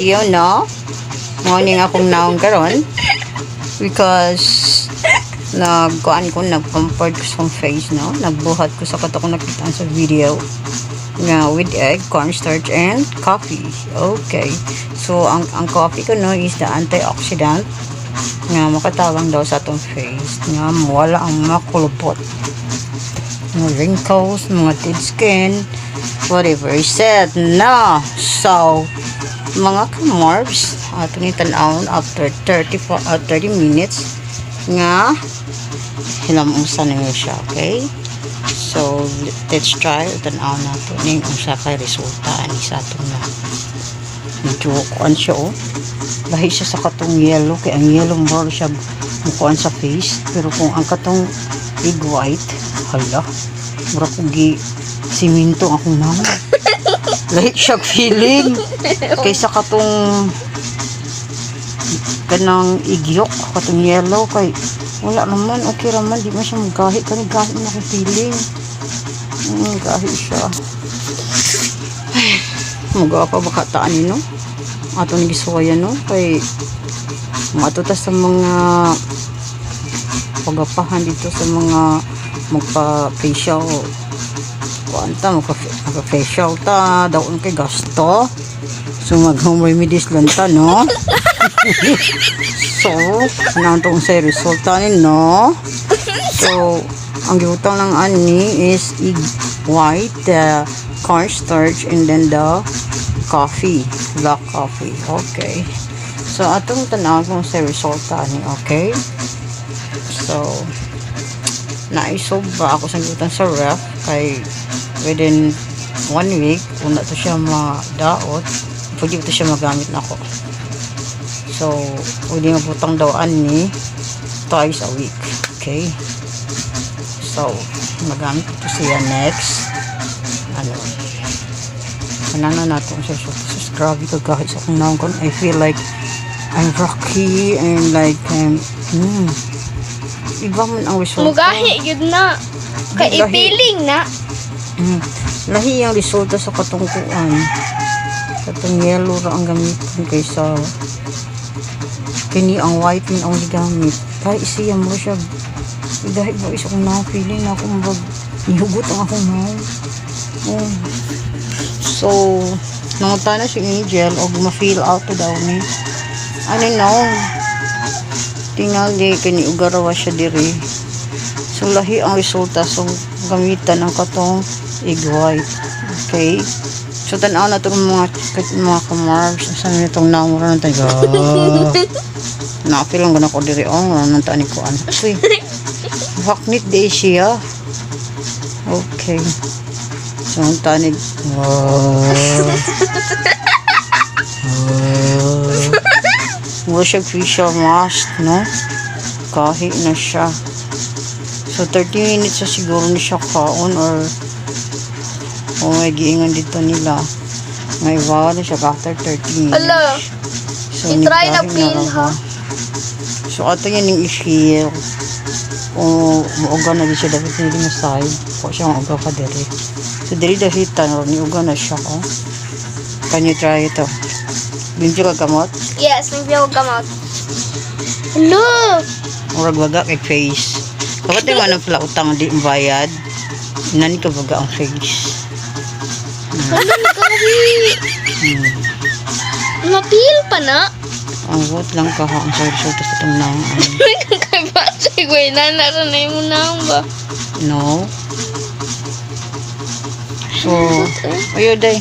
video, no? Morning akong naong karon because nag-pampered ko sa face, no? Nagbuhat ko sa kato ko nakita sa video nga with egg, cornstarch, and coffee. Okay. So, ang coffee ko, no, is the antioxidant nga makatawang daw sa atong face nga wala ang makulupot, mga wrinkles, mga dead skin, whatever is said na. So, mga kamarbs, ato ni tanawon after 30 minutes nga hilamusa na siya. Okay, so let's try tanawon nato ning usa ka resulta ani sa atong na medyo kuan siya, oh, lahi siya sa katong yellow, kaya ang yellow more siya mukuan sa face, pero kung ang katong egg white, hala, mura kong siminto akong naman. Lahi siya feeling kaysa katong kanang igyok, katong yellow, kay wala naman, okay raman, di man siya magahi, kani gahi na akong feeling. Gahi siya. Ay, magawa pa baka taan ni, no? Ato ni gisuya, no? Kay matuta sa mga pagapahan dito sa mga magpa-facial, kuanta magpa-facial ta daon kay gasto, so mag-home remedies lang ta, no? So anong tong sa resulta ni, no? So ang gibutang lang ani is egg white, cornstarch, and then the coffee, black coffee. Okay, so atong tanaw kung sa resulta ni. Okay, so naisob ba ako sa gibutan sa ref kay within 1 week una to siya madaot, pwede to siya magamit na ako. So pwede mabutang daw ani twice a week. Okay, so magamit ito siya next ano natin sa grabe ka guys, akong naong kon, I feel like I'm rocky and like iba man ang resulta. Mugahi yun na. Kay feeling na. Lahi ang resulta sa katungkuan. Katong yellow ra ang gamitin kaysa kini ang white min ang gigamit. Kay siya mo siya. Dahil ba isa kong na-feeling na akong nihugot ang akong naong. So, nangunta na si Angel o ma-feel out to daw ni. Ano no? Tingal di kini ugarawa siya diri. So lahi ang resulta, so gamitan ang katong egg white. Okay, so tanaw na itong mga kamarbs sa nitong namura ng taga na-feel lang ko diri ng tani ko ano. Uy, waknit di siya. Okay, so ang tanig mo siya facial mask, no? Kahit na siya. So 30 minutes sa siguro ni siya kaon or may giingan dito nila. May wow na siya after 30 minutes. Hello. So try na peel, ha? So ato yan yung i-feel. Kung mauga na di siya dapat nili na side. Kung siya mauga pa diri. So diri dahitan or ni uga na siya, oh. Can you try ito? Binjo ka gamot? Yes, nagbiyaw gamot. Hello! Murag waga kay face. Kapag yung anong pala utang di bayad, nani ka baga ang face. Ano ni Gabi? Mapil pa na? Ang vote lang ka ha, ang resulta sa itong nang Kay Patsy, güey, nanaranay mo na ba? no. So, ayun day.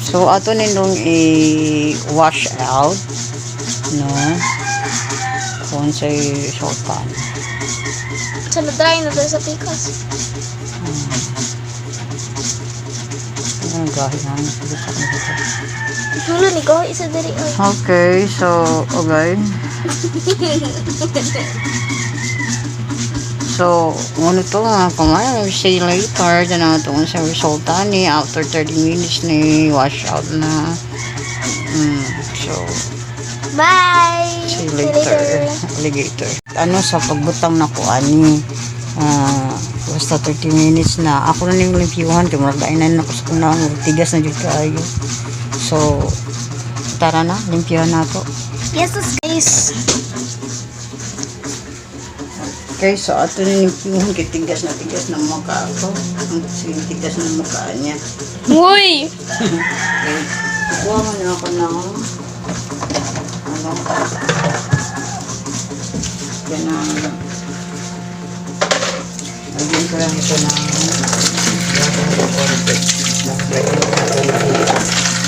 So, ato nindong i-wash out, no? Kung sa'y sultan. Sa na-dry na tayo sa pikas. Ano gahit namin? Hulo ni Gabi, isa dari. Okay, so, okay. So, ano to mga kamay, see you later. Dana ito sa resulta ni after 30 minutes ni wash out na. So, Bye! see you later. Alligator. Ano sa pagbutang na ko ani, basta 30 minutes na. Ako na yung limpyuhan, kaya maragdainan na ko sa kunang, tigas na dito kayo. So, tara na, limpyohan na to. Yes, guys. Okay, so ato na limpyohan kay tigas na mukha ko. Ang tigas na mukha niya. Uy! Okay, kuha mo na ako ng ano, yan ang lagyan ko lang ito ng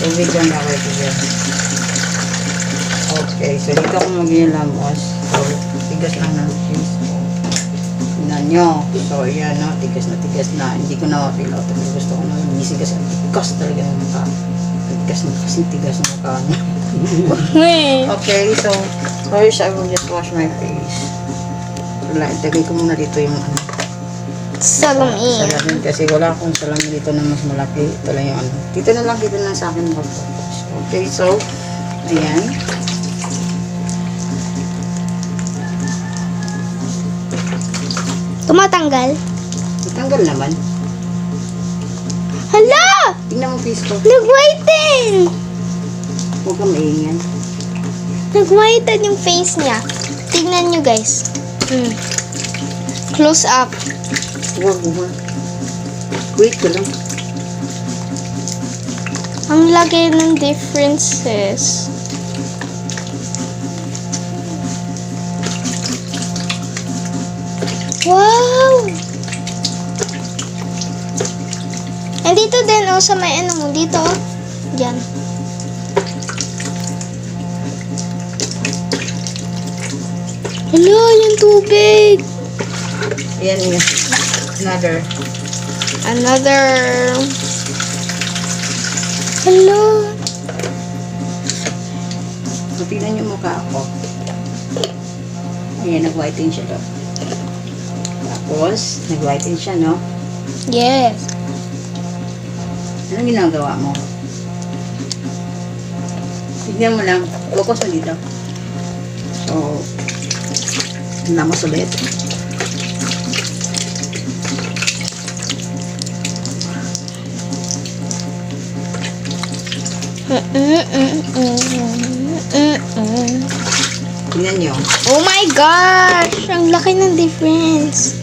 tubig lang ako ito dyan. Okay, so dito ako mag-ilamos. So, tigas lang ng cheese. Tingnan nyo. So, yan no, tigas na. Hindi ko na ma-feel out. Pero gusto ko na misigas. Ang tigas talaga ng mukha. Tigas ng mukha niya. Uy! Okay, so first I will just wash my face. So, itagay ko muna dito yung ano. Salamin. Salamin kasi wala akong salamin dito na mas malaki. Ito lang yung ano. Dito na lang sa akin magpapos. Okay, so ayan. Tumatanggal? Itanggal naman. Hala! Tingnan mo face ko. Nag-whiten! Huwag kang maingay. Nag-whiten yung face niya. Tignan nyo, guys. Close up. Huwag. Wait ko lang. Ang laki ng differences. Wow! And dito din, oh, sa may ano mo, dito, oh. Diyan. Hello, yung tubig. Ayan yun. Another. Hello. So, tingnan yung mukha ko. Ayan, nag-whiten siya daw. Tapos, nag-whiten siya, no? Yes. Anong ginagawa mo? Tignan mo lang. Focus mo dito. So, lamos ulit. Tingnan nyo. Oh my gosh! Ang laki ng difference.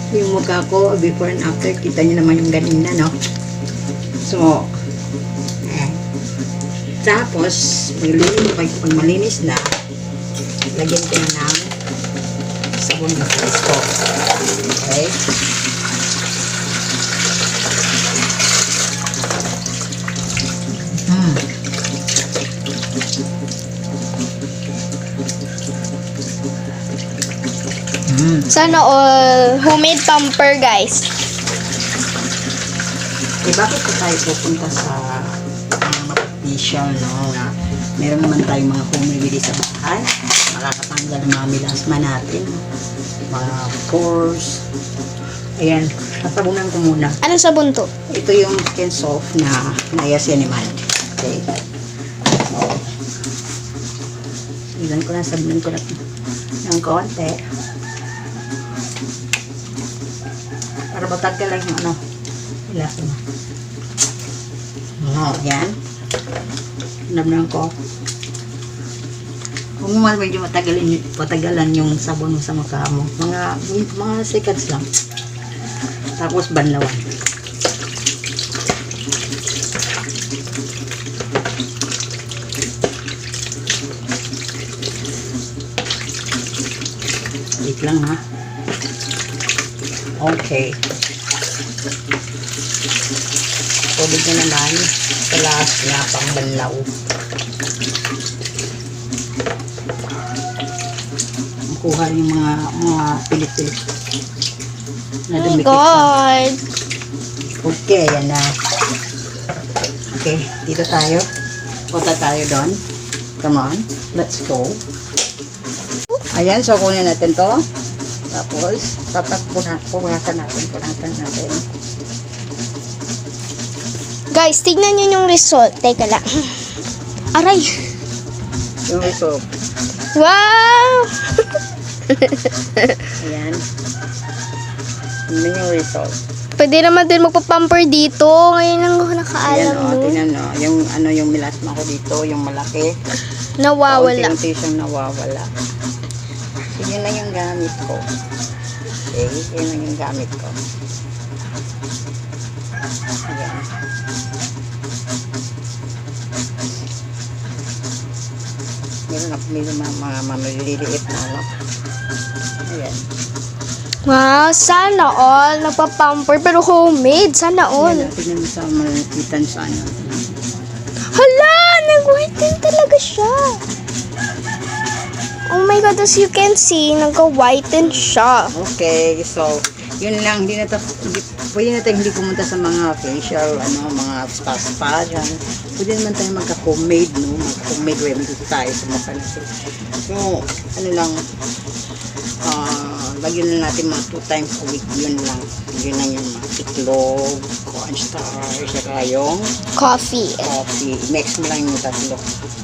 Yung mukha ko, before and after, kita nyo naman yung ganina, no? So, tapos, pag malinis na, lagyan ko na ng sabon na face ko. Okay? Sana all homemade pamper, guys. Eh, bakit pa tayo pupunta sa official, no? Na meron naman tayong mga humidity sa bahay. Makakatanggal ng mga milasma natin. Mga pores. Ayan, sasabunan ko muna. Anong sabon to? Ito yung Skin Soft na niacinamide. Okay. So, ilan ko lang, sabunan ko lang ng konti. Para batag ka lang yung ano. Ilasin mo. Yan. Namnan ko. Kung medyo matagalan yung sabon mo sa mukha mo. Mga seconds lang. Tapos banlawan. Wait lang ha. Okay. Tubig na naman sa last na pang banlaw. Kuha yung mga pilit-pilit na Oh my dumikit. God! Okay, yan na. Okay, dito tayo. Punta tayo doon. Come on, let's go. Ayan, so kunin natin to. Tapos, punasan natin. Guys, tignan nyo yung result. Teka lang. Aray! Yung result. Wow! Ayan. Ano yung result? Pwede naman din magpa-pamper dito. Ngayon lang ako nakaalam Ayan, nun. tingnan o. Yung, yung melasma ko dito, yung malaki. Nawawala. Unti-unti siyang nawawala. So, yun lang yung gamit ko. Okay, yun lang yung gamit ko. Ayan. Meron mga maliliit na ano. Ayan. Wow, sana all. Nagpa-pamper pero homemade. Sana all. Ayan, tingnan mo sa malapitan sa ano. Hala! Nag-whiten talaga siya. Oh my God, as you can see, nagka-whiten siya. Okay, so, yun lang. Pwede na tayo hindi pumunta sa mga facial, mga spa dyan. Pwede naman tayo magka-homemade, no? Magka-homemade remedy tayo sa mukha natin. So, lagyan na natin mga 2 times a week. Yun lang. Yun lang yung mga itlog, cornstarch, saka yung Coffee. coffee. Mix mo lang yung tatlo.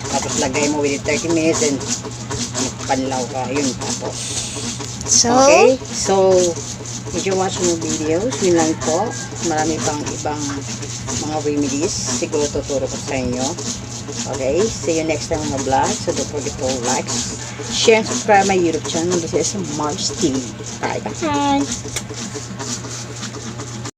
Tapos lagay mo within 30 minutes and panlaw ka. Yun, tapos. So, Okay? So, if you watch my videos, yun lang po. Marami pang ibang mga remedies. Siguro tuturo ko sa inyo. Okay? See you next time on my vlog. So, don't forget to like, share, and subscribe my YouTube channel. This is Mars TV. Bye-bye. hi.